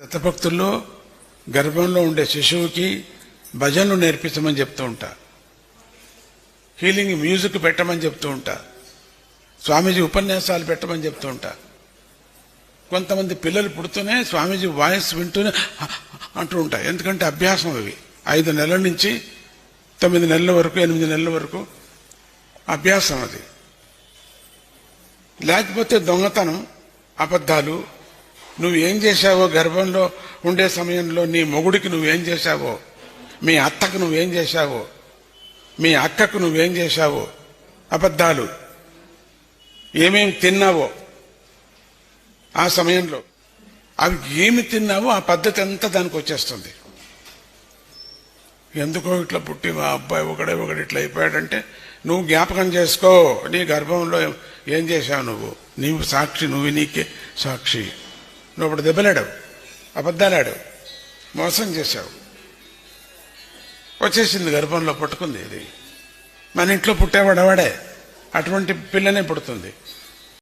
దత్తభక్తుల్లో గర్భంలో ఉండే శిశువుకి భజనలు నేర్పించమని చెప్తూ ఉంటా, హీలింగ్ మ్యూజిక్ పెట్టమని చెప్తూ ఉంటా, స్వామీజీ ఉపన్యాసాలు పెట్టమని చెప్తూ ఉంటా. కొంతమంది పిల్లలు పుడుతూనే స్వామీజీ వాయిస్ వింటూనే అంటూ ఉంటాయి. ఎందుకంటే అభ్యాసం అవి 5 నెలల నుంచి 9 నెలల వరకు 8 నెలల వరకు అభ్యాసం అది. లేకపోతే దొంగతనం, అబద్ధాలు, నువ్వేం చేశావో గర్భంలో ఉండే సమయంలో నీ మొగుడికి నువ్వేం చేశావో, మీ అత్తకు నువ్వేం చేశావో, మీ అక్కకు నువ్వేం చేశావో, అబద్ధాలు, ఏమేమి తిన్నావో ఆ సమయంలో, అవి ఏమి తిన్నావో ఆ పద్ధతి అంతా దానికి వచ్చేస్తుంది. ఎందుకో ఇట్లా పుట్టి మా అబ్బాయి ఒకడే ఇట్లా అయిపోయాడంటే నువ్వు జ్ఞాపకం చేసుకో, నీ గర్భంలో ఏం చేశావు, నీవు సాక్షి, నువ్వు నీకే సాక్షి. నువ్వు అప్పుడు దెబ్బలాడావు, అబద్ధాలాడావు, మోసం చేశావు, వచ్చేసింది గర్భంలో, పట్టుకుంది. ఇది మన ఇంట్లో పుట్టేవాడు వాడే, అటువంటి పిల్లనే పుడుతుంది.